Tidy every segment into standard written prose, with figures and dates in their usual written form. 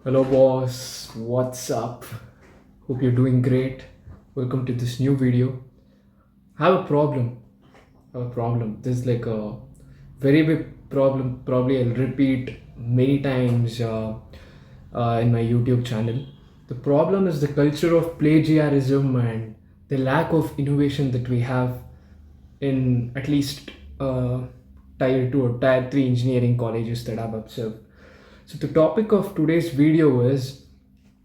Hello, boss. What's up? Hope you're doing great. Welcome to this new video. I have a problem. I have a problem. This is like a very big problem. Probably I'll repeat many times in my YouTube channel. The problem is the culture of plagiarism and the lack of innovation that we have in at least tier 2 or tier 3 engineering colleges that I've observed. So, the topic of today's video is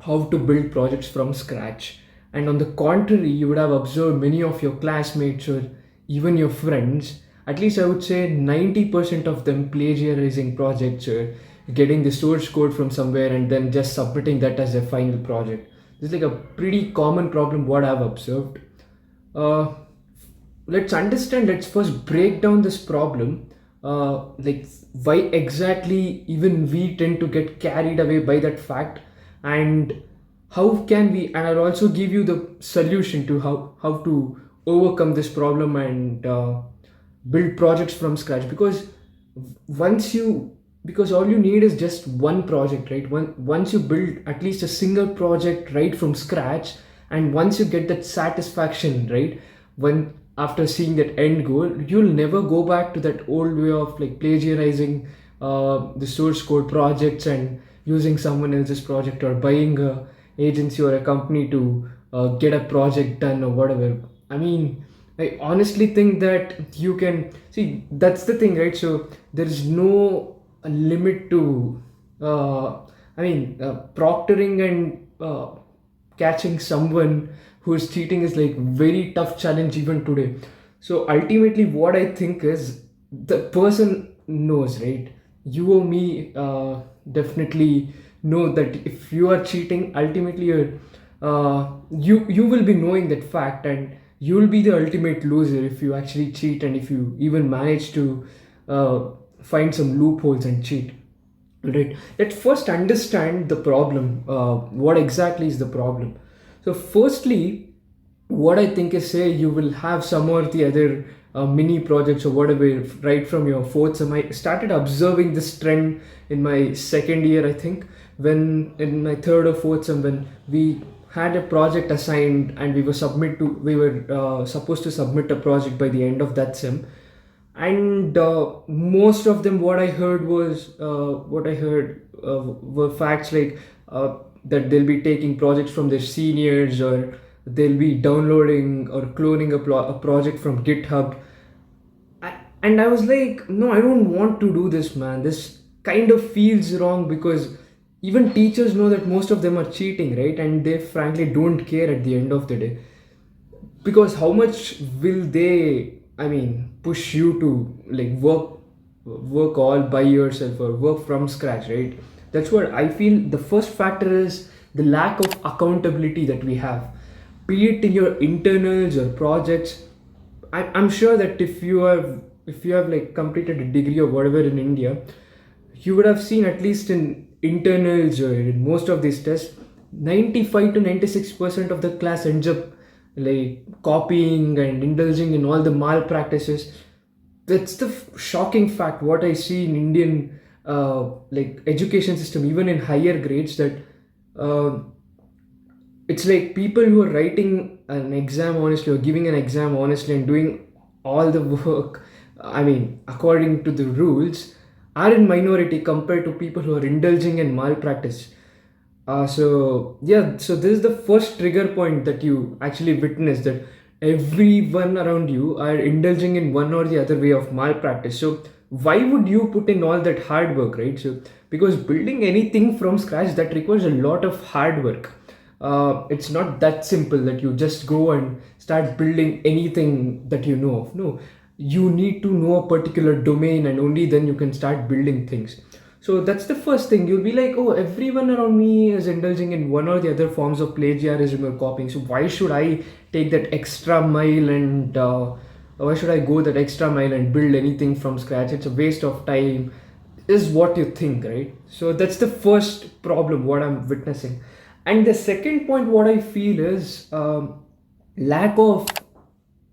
how to build projects from scratch. And on the contrary, you would have observed many of your classmates or even your friends, at least I would say 90% of them plagiarizing projects or getting the source code from somewhere and then just submitting that as a final project. This is like a pretty common problem what I've observed. Uh, let's first break down this problem, like why exactly even we tend to get carried away by that fact, and how can we, and I'll also give you the solution to how to overcome this problem and build projects from scratch. Once you because all you need is just one project, right? Once you build at least a single project right from scratch, and once you get that satisfaction, right, when after seeing that end goal, you'll never go back to that old way of like plagiarizing the source code projects and using someone else's project or buying a agency or a company to get a project done or whatever. I mean, I honestly think that you can see, that's the thing, right? So there is no limit to proctoring and catching someone who is cheating is like very tough challenge even today. So ultimately what I think is the person knows, right? You or me definitely know that if you are cheating, ultimately you will be knowing that fact, and you will be the ultimate loser if you actually cheat and if you even manage to find some loopholes and cheat. Right. Let's first understand the problem. What exactly is the problem? So, firstly, what I think is, say you will have some or the other mini projects or whatever right from your fourth sem. I started observing this trend in my second year, I think, when in my third or fourth sem, when we had a project assigned and we were supposed to submit a project by the end of that sem. And most of them what I heard were facts like that they'll be taking projects from their seniors, or they'll be downloading or cloning a project from GitHub. And I was like, no, I don't want to do this, man. This kind of feels wrong, because even teachers know that most of them are cheating, right? And they frankly don't care at the end of the day, because how much will they, I mean, push you to like work all by yourself or work from scratch, right? That's what I feel. The first factor is the lack of accountability that we have, be it in your internals or projects. I'm sure that if you have like completed a degree or whatever in India, you would have seen at least in internals or in most of these tests, 95 to 96% of the class ends up like copying and indulging in all the malpractices. That's the shocking fact what I see in Indian like education system, even in higher grades, that uh, it's like people who are writing an exam honestly or giving an exam honestly and doing all the work, I mean, according to the rules, are in minority compared to people who are indulging in malpractice. So yeah, so this is the first trigger point that you actually witness, that everyone around you are indulging in one or the other way of malpractice. So why would you put in all that hard work, right? So because building anything from scratch, that requires a lot of hard work. It's not that simple that you just go and start building anything that you know of. No, you need to know a particular domain, and only then you can start building things. So that's the first thing. You'll be like, oh, everyone around me is indulging in one or the other forms of plagiarism or copying. So why should I take that extra mile, and why should I go that extra mile and build anything from scratch? It's a waste of time, is what you think, right? So that's the first problem what I'm witnessing. And the second point what I feel is lack of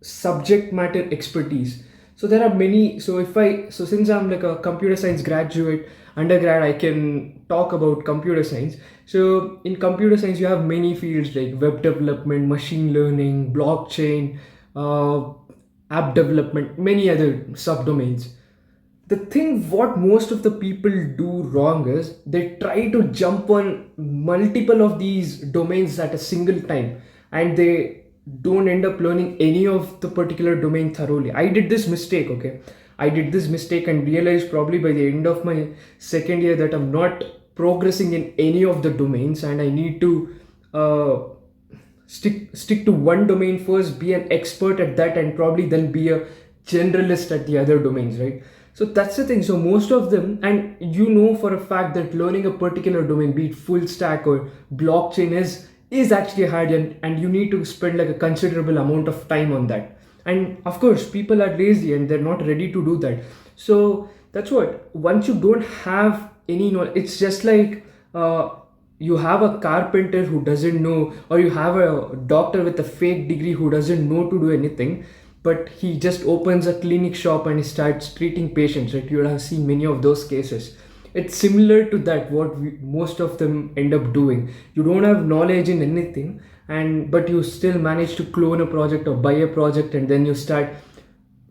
subject matter expertise. So there are many. So since I'm like a computer science graduate, undergrad, I can talk about computer science. So in computer science, you have many fields like web development, machine learning, blockchain, uh, app development, many other subdomains. The thing what most of the people do wrong is they try to jump on multiple of these domains at a single time, and they don't end up learning any of the particular domain thoroughly. I did this mistake, okay? I did this mistake and realized probably by the end of my second year that I'm not progressing in any of the domains, and I need to uh, stick to one domain first, be an expert at that, and probably then be a generalist at the other domains, right? So that's the thing. So most of them, and you know for a fact that learning a particular domain, be it full stack or blockchain, is actually hard, and you need to spend like a considerable amount of time on that. And of course people are lazy and they're not ready to do that. So that's what, once you don't have any knowledge, it's just like you have a carpenter who doesn't know, or you have a doctor with a fake degree who doesn't know to do anything, but he just opens a clinic shop and he starts treating patients, right? You would have seen many of those cases. It's similar to that, what most of them end up doing. You don't have knowledge in anything, and but you still manage to clone a project or buy a project, and then you start,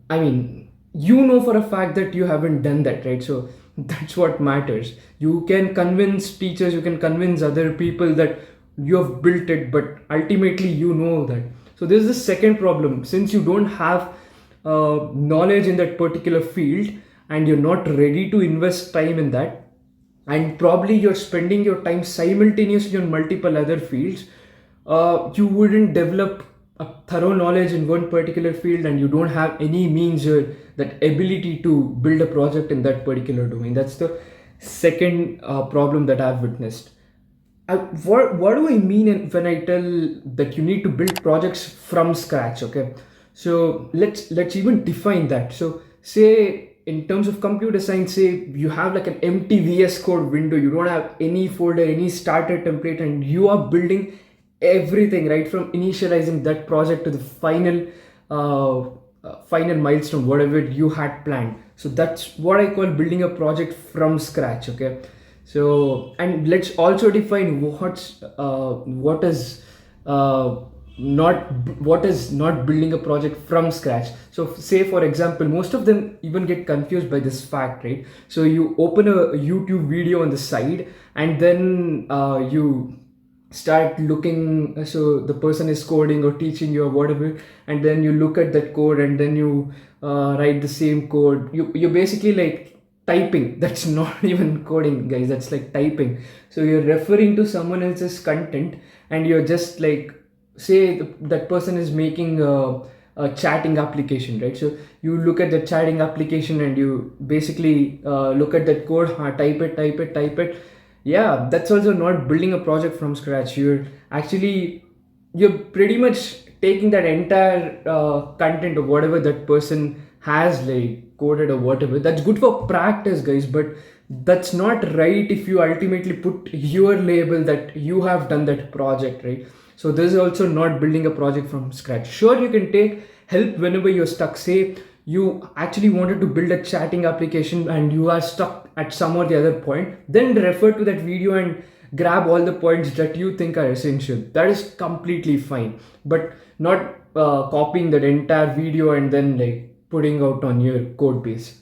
I mean, you know for a fact that you haven't done that, right? So that's what matters. You can convince teachers, you can convince other people that you have built it, but ultimately you know that. So this is the second problem. Since you don't have knowledge in that particular field, and you're not ready to invest time in that, and probably you're spending your time simultaneously on multiple other fields, you wouldn't develop a thorough knowledge in one particular field, and you don't have any means or that ability to build a project in that particular domain. That's the second problem that I've witnessed. What do I mean when I tell that you need to build projects from scratch? Okay, so let's even define that. So say in terms of computer science, say you have like an empty VS Code window, you don't have any folder, any starter template, and you are building everything right from initializing that project to the final milestone, whatever you had planned. So that's what I call building a project from scratch. Okay, so and let's also define what is not what is not building a project from scratch. So say for example, most of them even get confused by this fact, right? So you open a YouTube video on the side, and then you start looking, so the person is coding or teaching you or whatever, and then you look at that code, and then you write the same code. You're basically like typing. That's not even coding, guys, that's like typing. So you're referring to someone else's content, and you're just like, say that person is making a chatting application, right? So you look at the chatting application, and you basically look at that code, type it. Yeah, that's also not building a project from scratch. You're pretty much taking that entire content or whatever that person has like coded or whatever. That's good for practice, guys, but that's not right if you ultimately put your label that you have done that project, right? So this is also not building a project from scratch. Sure, you can take help whenever you're stuck. Say you actually wanted to build a chatting application and you are stuck at some or the other point, then refer to that video and grab all the points that you think are essential. That is completely fine, but not copying that entire video and then like putting out on your code base.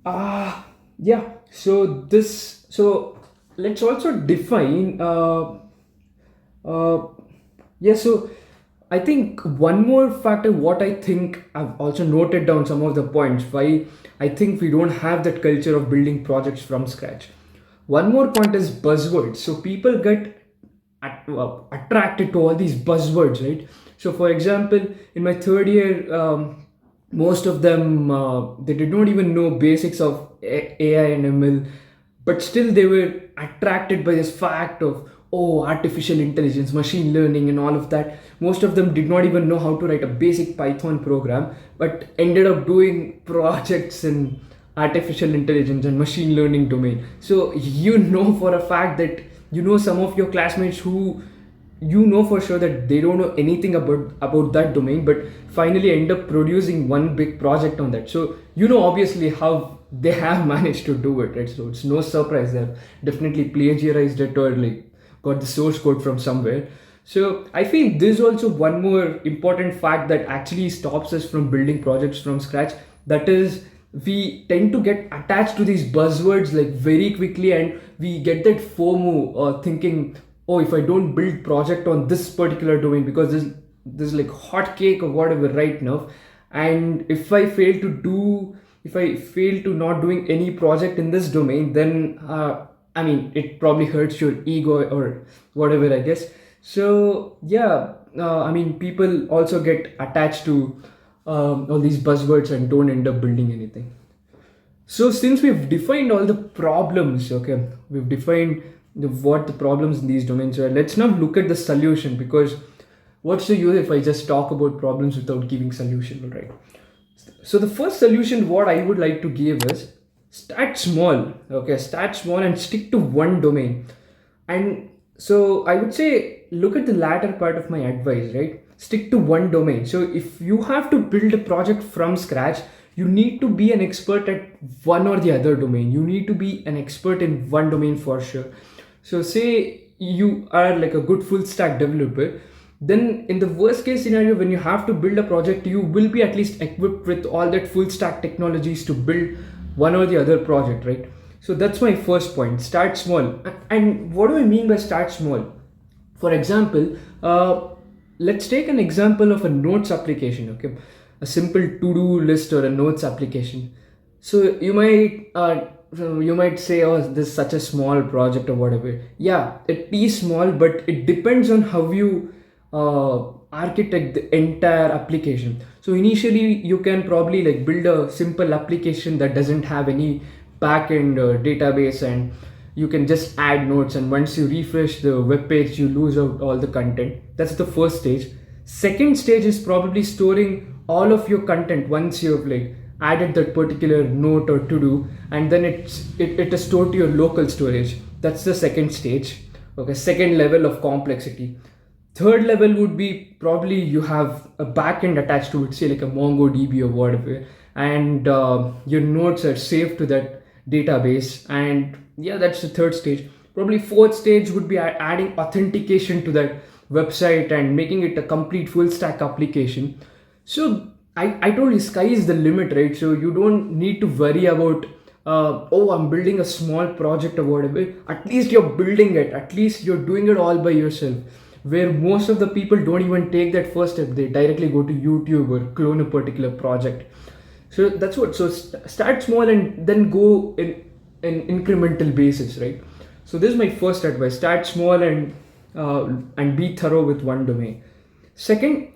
Yeah, so let's also define uh, yeah, so I think one more factor, what I think I've also noted down some of the points why I think we don't have that culture of building projects from scratch. One more point is buzzwords. So people get attracted to all these buzzwords, right? So for example, in my third year, most of them they did not even know basics of AI and ML, but still they were attracted by this fact of, oh, artificial intelligence, machine learning, and all of that. Most of them did not even know how to write a basic Python program, but ended up doing projects in artificial intelligence and machine learning domain. So you know for a fact that you know some of your classmates who you know for sure that they don't know anything about that domain, but finally end up producing one big project on that. So you know obviously how they have managed to do it, right? So it's no surprise they've definitely plagiarized it or like got the source code from somewhere. So I feel this is also one more important fact that actually stops us from building projects from scratch. That is, we tend to get attached to these buzzwords like very quickly, and we get that FOMO, thinking, oh, if I don't build project on this particular domain because this like hot cake or whatever right now, and if I fail to not doing any project in this domain, then I mean it probably hurts your ego or whatever, I guess. So yeah, I mean people also get attached to all these buzzwords and don't end up building anything. So since we've defined all the problems, okay, we've defined what the problems in these domains are. Let's now look at the solution, because what's the use if I just talk about problems without giving solution, all right? So the first solution what I would like to give is start small, okay, start small and stick to one domain. And so I would say look at the latter part of my advice, right? Stick to one domain. So if you have to build a project from scratch, you need to be an expert at one or the other domain. You need to be an expert in one domain for sure. So say you are like a good full stack developer, then in the worst case scenario, when you have to build a project, you will be at least equipped with all that full stack technologies to build one or the other project, right? So that's my first point. Start small. And what do I mean by start small? For example, let's take an example of a notes application, okay? A simple to-do list or a notes application. So you might say, oh, this is such a small project or whatever. Yeah, it is small, but it depends on how you architect the entire application. So initially you can probably like build a simple application that doesn't have any backend database, and you can just add notes, and once you refresh the web page you lose out all the content. That's the first stage. Second stage is probably storing all of your content once you've like added that particular note or to do, and then it is stored to your local storage. That's the second stage, okay, second level of complexity. Third level would be probably you have a backend attached to it, say like a MongoDB or whatever, and your notes are saved to that database. And yeah, that's the third stage. Probably fourth stage would be adding authentication to that website and making it a complete full stack application. So I told you sky is the limit, right? So you don't need to worry about oh, I'm building a small project or whatever. At least you're building it, at least you're doing it all by yourself, where most of the people don't even take that first step. They directly go to YouTube or clone a particular project. So that's what. So start small and then go in incremental basis, right? So this is my first advice: start small and be thorough with one domain. Second,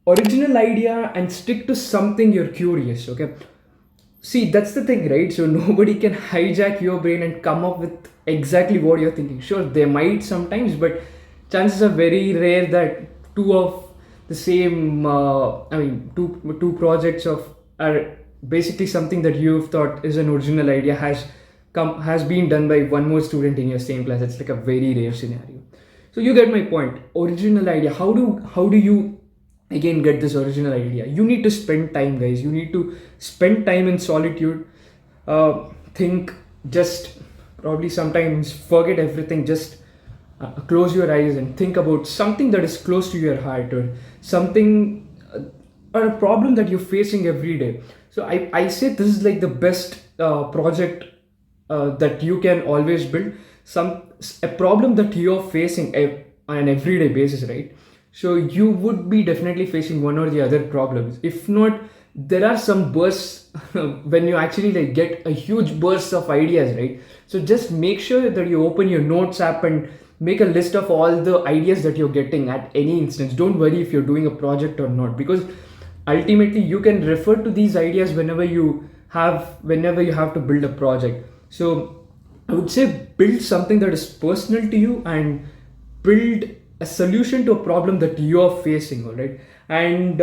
original idea and stick to something you're curious. Okay, see, that's the thing, right? So nobody can hijack your brain and come up with exactly what you're thinking. Sure, they might sometimes, but chances are very rare that two of the same, two projects of are basically something that you've thought is an original idea has been done by one more student in your same class. It's like a very rare scenario. So you get my point. Original idea. How do you again get this original idea? You need to spend time, guys. You need to spend time in solitude. Think, just probably sometimes forget everything, just close your eyes and think about something that is close to your heart, or something or a problem that you're facing every day. So I say this is like the best project that you can always build. A problem that you're facing on an everyday basis, right? So you would be definitely facing one or the other problems. If not, there are some bursts when you actually like get a huge burst of ideas, right? So just make sure that you open your notes app and make a list of all the ideas that you're getting at any instance. Don't worry if you're doing a project or not, because ultimately you can refer to these ideas whenever you have to build a project. So I would say build something that is personal to you and build a solution to a problem that you're facing, all right? And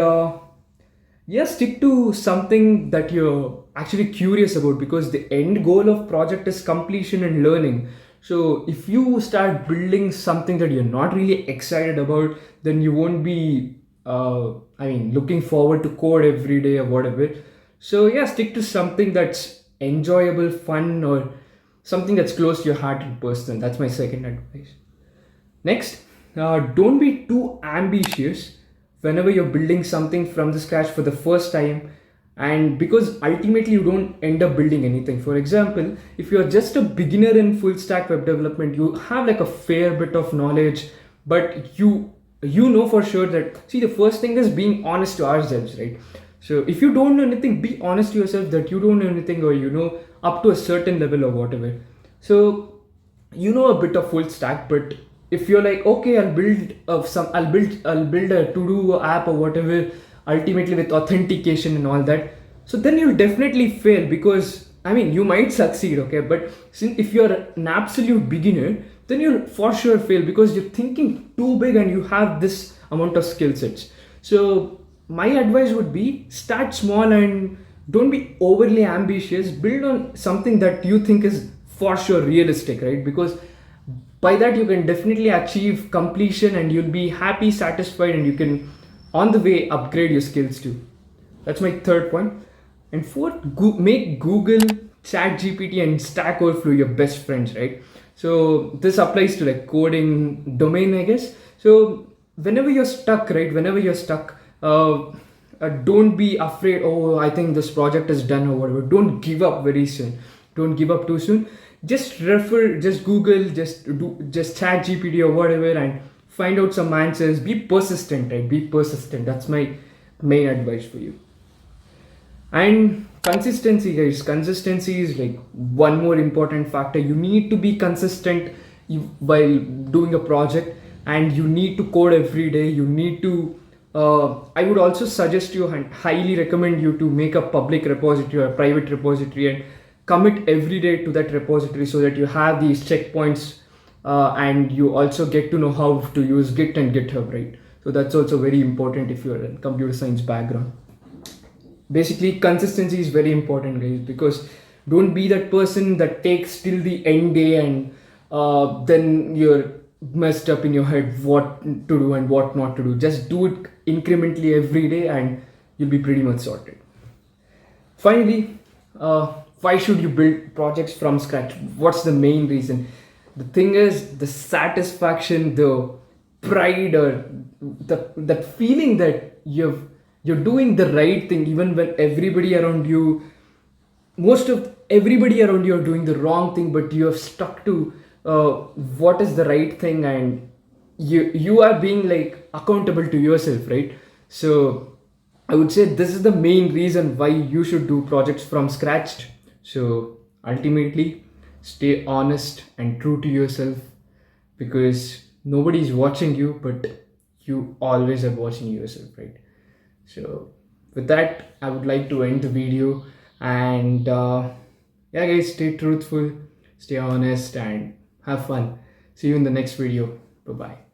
yeah, stick to something that you're actually curious about, because the end goal of project is completion and learning. So if you start building something that you're not really excited about, then you won't be, looking forward to code every day or whatever. So yeah, stick to something that's enjoyable, fun, or something that's close to your heart and personal. That's my second advice. Next, don't be too ambitious whenever you're building something from the scratch for the first time, and because ultimately you don't end up building anything. For example, if you're just a beginner in full stack web development, you have like a fair bit of knowledge, but you know for sure that, see, the first thing is being honest to ourselves, right? So if you don't know anything, be honest to yourself that you don't know anything, or you know up to a certain level or whatever. So you know a bit of full stack, but if you're like, okay, I'll build a to do app or whatever, ultimately with authentication and all that, so then you'll definitely fail, because you might succeed, okay, but since if you're an absolute beginner, then you'll for sure fail, because you're thinking too big and you have this amount of skill sets. So my advice would be, start small and don't be overly ambitious. Build on something that you think is for sure realistic, right? Because by that you can definitely achieve completion, and you'll be happy, satisfied, and you can on the way upgrade your skills too. That's my third point. And fourth, make Google, Chat GPT, and Stack Overflow your best friends, right? So this applies to like coding domain, I guess. So whenever you're stuck, right, don't be afraid, oh, I think this project is done or whatever. Don't give up very soon. Don't give up too soon. Just Google, just Chat GPT or whatever, and find out some answers. Be persistent, right? Be persistent. That's my main advice for you. And consistency, guys. Consistency is like one more important factor. You need to be consistent while doing a project, and you need to code every day. You need to I would also suggest you and highly recommend you to make a public repository or a private repository, and commit every day to that repository, so that you have these checkpoints, and you also get to know how to use Git and GitHub, right? So that's also very important if you're in computer science background. Basically, consistency is very important, guys, because don't be that person that takes till the end day, and then you're messed up in your head what to do and what not to do. Just do it incrementally every day, and you'll be pretty much sorted. Finally, why should you build projects from scratch? What's the main reason? The thing is the satisfaction, the pride, or that feeling that you're doing the right thing, even when most of everybody around you are doing the wrong thing, but you have stuck to what is the right thing, and you are being like accountable to yourself, right? So I would say this is the main reason why you should do projects from scratch. So ultimately, stay honest and true to yourself, because nobody is watching you, but you always are watching yourself, right? So with that, I would like to end the video, and yeah, guys, stay truthful, stay honest, and have fun. See you in the next video. Bye bye.